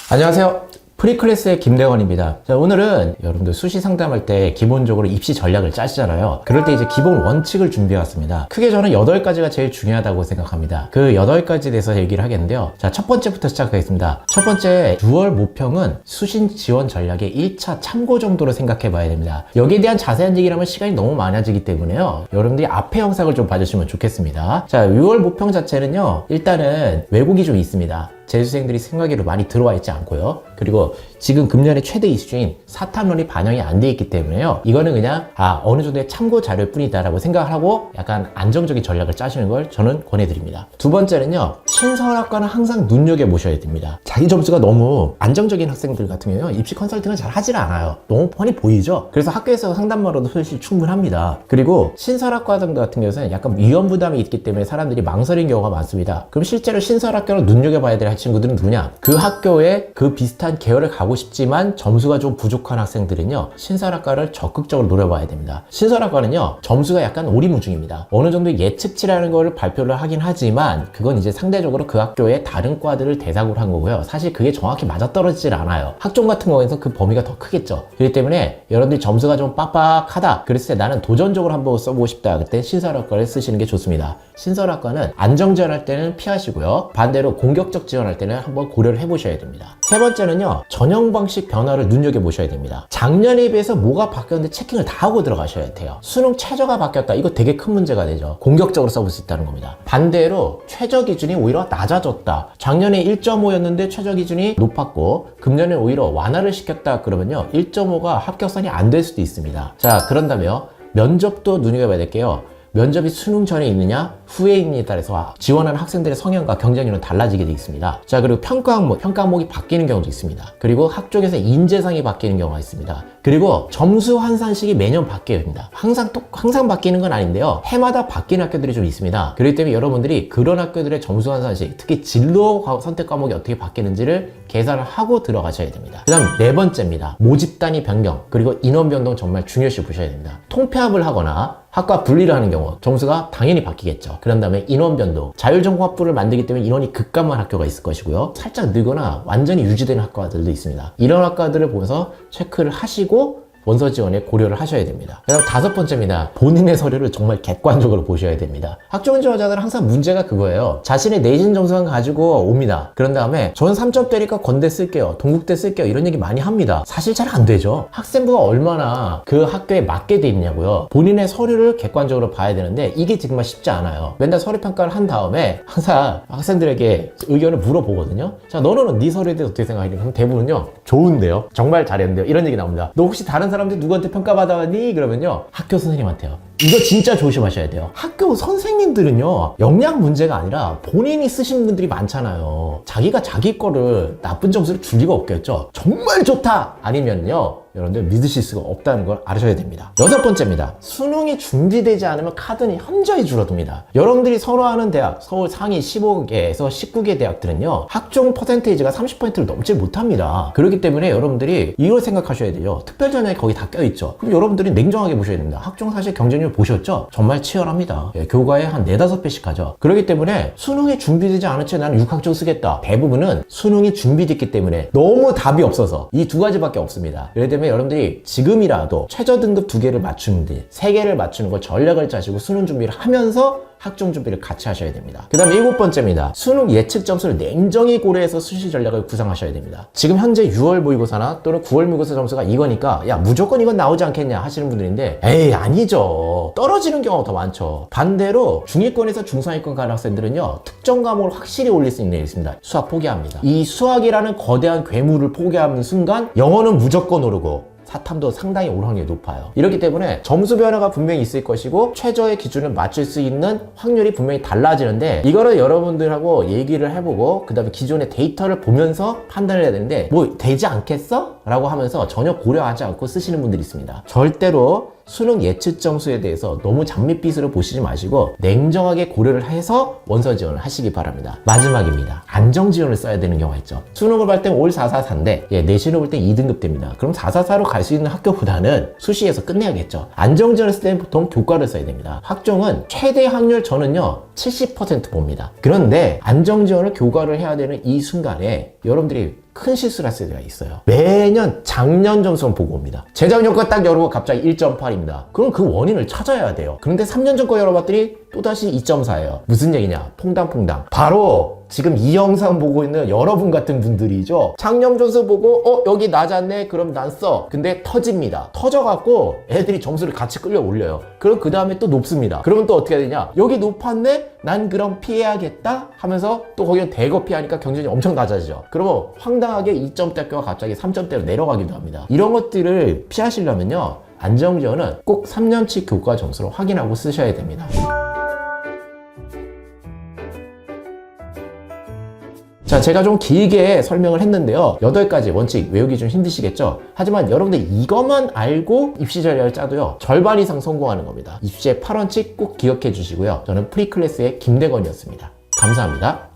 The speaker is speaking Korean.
안녕하세요. 프리클래스의 김대건입니다. 자, 오늘은 여러분들 수시 상담할 때 기본적으로 입시 전략을 짜시잖아요. 그럴 때 이제 기본 원칙을 준비해 왔습니다. 크게 저는 8가지가 제일 중요하다고 생각합니다. 그 8가지에 대해서 얘기를 하겠는데요. 자, 첫 번째부터 시작하겠습니다. 첫 번째, 6월 모평은 수신 지원 전략의 1차 참고 정도로 생각해 봐야 됩니다. 여기에 대한 자세한 얘기를 하면 시간이 너무 많아지기 때문에요. 여러분들이 앞에 영상을 좀 봐주시면 좋겠습니다. 자, 6월 모평 자체는요, 일단은 왜곡이 좀 있습니다. 재수생들이 생각외로 많이 들어와 있지 않고요. 그리고 지금 금년의 최대 이슈인 사탐론이 반영이 안 돼 있기 때문에요. 이거는 그냥 어느 정도의 참고 자료일 뿐이다 라고 생각을 하고 약간 안정적인 전략을 짜시는 걸 저는 권해드립니다. 두 번째는요, 신설학과는 항상 눈여겨보셔야 됩니다. 자기 점수가 너무 안정적인 학생들 같은 경우는 입시 컨설팅을 잘 하질 않아요. 너무 뻔히 보이죠? 그래서 학교에서 상담만으로도 사실 충분합니다. 그리고 신설학과들 같은 경우는 약간 위험 부담이 있기 때문에 사람들이 망설이는 경우가 많습니다. 그럼 실제로 신설학교를 눈여겨봐야 될 친구들은 누구냐? 그 학교에 그 비슷한 계열을 가고 싶지만 점수가 좀 부족한 학생들은요, 신설학과를 적극적으로 노려봐야 됩니다. 신설학과는요, 점수가 약간 오리무중입니다. 어느 정도 예측치라는 거를 발표를 하긴 하지만 그건 이제 상대적으로 그 학교의 다른 과들을 대상으로 한 거고요. 사실 그게 정확히 맞아떨어지질 않아요. 학종 같은 경우에는 그 범위가 더 크겠죠. 그렇기 때문에 여러분들이 점수가 좀 빡빡하다 그랬을 때 나는 도전적으로 한번 써보고 싶다, 그때 신설학과를 쓰시는 게 좋습니다. 신설학과는 안정 지원할 때는 피하시고요, 반대로 공격적 지원할 때는 한번 고려를 해보셔야 됩니다. 세 번째는요, 전형 방식 변화를 눈여겨보셔야 됩니다. 작년에 비해서 뭐가 바뀌었는데 체킹을 다 하고 들어가셔야 돼요. 수능 최저가 바뀌었다, 이거 되게 큰 문제가 되죠. 공격적으로 써볼 수 있다는 겁니다. 반대로 최저 기준이 오히려 낮아졌다. 작년에 1.5였는데 최저 기준이 높았고 금년에 오히려 완화를 시켰다 그러면요, 1.5가 합격선이 안 될 수도 있습니다. 자, 그런다면 면접도 눈여겨봐야 될게요. 면접이 수능 전에 있느냐 후에 있느냐에 따라서 지원하는 학생들의 성향과 경쟁률은 달라지게 되어 있습니다. 자, 그리고 평가 항목이 바뀌는 경우도 있습니다. 그리고 학종에서 인재상이 바뀌는 경우가 있습니다. 그리고 점수 환산식이 매년 바뀌어야 됩니다. 항상 바뀌는 건 아닌데요, 해마다 바뀌는 학교들이 좀 있습니다. 그렇기 때문에 여러분들이 그런 학교들의 점수 환산식, 특히 진로 선택 과목이 어떻게 바뀌는지를 계산을 하고 들어가셔야 됩니다. 그 다음 네 번째입니다. 모집 단위 변경, 그리고 인원 변동 정말 중요시 보셔야 됩니다. 통폐합을 하거나 학과 분리를 하는 경우 점수가 당연히 바뀌겠죠. 그런 다음에 인원 변동, 자율전공학부를 만들기 때문에 인원이 급감한 학교가 있을 것이고요, 살짝 늘거나 완전히 유지되는 학과들도 있습니다. 이런 학과들을 보면서 체크를 하시고 원서 지원에 고려를 하셔야 됩니다. 그 다음 다섯 번째입니다. 본인의 서류를 정말 객관적으로 보셔야 됩니다. 학종 지원자들은 항상 문제가 그거예요. 자신의 내신 점수만 가지고 옵니다. 그런 다음에 저는 3점대니까 건대 쓸게요, 동국대 쓸게요, 이런 얘기 많이 합니다. 사실 잘 안 되죠. 학생부가 얼마나 그 학교에 맞게 돼 있냐고요. 본인의 서류를 객관적으로 봐야 되는데 이게 정말 쉽지 않아요. 맨날 서류 평가를 한 다음에 항상 학생들에게 의견을 물어보거든요. 자, 너는 네 서류에 대해서 어떻게 생각하니? 그럼 대부분요, 좋은데요, 정말 잘했는데요, 이런 얘기 나옵니다. 너 혹시 다른 사람들 누구한테 평가받아왔니? 그러면요, 학교 선생님한테요. 이거 진짜 조심하셔야 돼요. 학교 선생님들은요, 역량 문제가 아니라 본인이 쓰신 분들이 많잖아요. 자기가 자기 거를 나쁜 점수를 줄 리가 없겠죠. 정말 좋다 아니면요, 여러분들 믿으실 수가 없다는 걸 아셔야 됩니다. 여섯 번째입니다. 수능이 준비되지 않으면 카드는 현저히 줄어듭니다. 여러분들이 선호하는 대학, 서울 상위 15개에서 19개 대학들은요, 학종 퍼센테이지가 30%를 넘지 못합니다. 그렇기 때문에 여러분들이 이걸 생각하셔야 돼요. 특별 전형이 거기 다 껴있죠. 그럼 여러분들이 냉정하게 보셔야 됩니다. 학종 사실 경쟁률 보셨죠? 정말 치열합니다. 교과에 한 4-5배씩 하죠. 그렇기 때문에 수능이 준비되지 않은 채 나는 6학종 쓰겠다. 대부분은 수능이 준비됐기 때문에 너무 답이 없어서 이 두 가지밖에 없습니다. 예를 들면 여러분들이 지금이라도 최저 등급 2개를 맞추는데 3개를 맞추는 걸 전략을 짜시고 수능 준비를 하면서 학종 준비를 같이 하셔야 됩니다. 그 다음에 7번째입니다. 수능 예측 점수를 냉정히 고려해서 수시 전략을 구상하셔야 됩니다. 지금 현재 6월 모의고사나 또는 9월 모의고사 점수가 이거니까 야, 무조건 이건 나오지 않겠냐 하시는 분들인데, 에이, 아니죠. 떨어지는 경우가 더 많죠. 반대로 중위권에서 중상위권 가는 학생들은요, 특정 과목을 확실히 올릴 수 있는 게 있습니다. 수학 포기합니다. 이 수학이라는 거대한 괴물을 포기하는 순간 영어는 무조건 오르고 사탐도 상당히 올 확률이 높아요. 이렇기 때문에 점수 변화가 분명히 있을 것이고 최저의 기준을 맞출 수 있는 확률이 분명히 달라지는데, 이거를 여러분들하고 얘기를 해보고 그 다음에 기존의 데이터를 보면서 판단을 해야 되는데, 뭐 되지 않겠어? 라고 하면서 전혀 고려하지 않고 쓰시는 분들이 있습니다. 절대로 수능 예측 점수에 대해서 너무 장밋빛으로 보시지 마시고 냉정하게 고려를 해서 원서 지원을 하시기 바랍니다. 마지막입니다. 안정 지원을 써야 되는 경우가 있죠. 수능을 볼 땐 올 444인데 내신을 볼 땐 2등급 됩니다. 그럼 444로 갈 수 있는 학교보다는 수시에서 끝내야겠죠. 안정 지원을 쓸 때는 보통 교과를 써야 됩니다. 학종은 최대 확률 저는요 70% 봅니다. 그런데 안정 지원을 교과를 해야 되는 이 순간에 여러분들이 큰 실수를 할 수가 있어요. 매년 작년 점수만 보고 옵니다. 재작년 거 딱 열어보고 갑자기 1.8입니다. 그럼 그 원인을 찾아야 돼요. 그런데 3년 전 거 열어봤더니 또다시 2.4예요. 무슨 얘기냐? 퐁당퐁당. 바로 지금 이 영상 보고 있는 여러분 같은 분들이죠. 작년 점수 보고 여기 낮았네? 그럼 난 써. 근데 터집니다. 터져갖고 애들이 점수를 같이 끌려 올려요. 그럼 그 다음에 또 높습니다. 그러면 또 어떻게 해야 되냐? 여기 높았네? 난 그럼 피해야겠다? 하면서 또 거기는 대거 피하니까 경쟁이 엄청 낮아지죠. 그러면 황당하게 2점대 학교가 갑자기 3점대로 내려가기도 합니다. 이런 것들을 피하시려면요. 안정지원은 꼭 3년치 교과 점수를 확인하고 쓰셔야 됩니다. 자, 제가 좀 길게 설명을 했는데요. 8가지 원칙 외우기 좀 힘드시겠죠? 하지만 여러분들 이것만 알고 입시 전략을 짜도요. 절반 이상 성공하는 겁니다. 입시의 8원칙 꼭 기억해 주시고요. 저는 프리클래스의 김대건이었습니다. 감사합니다.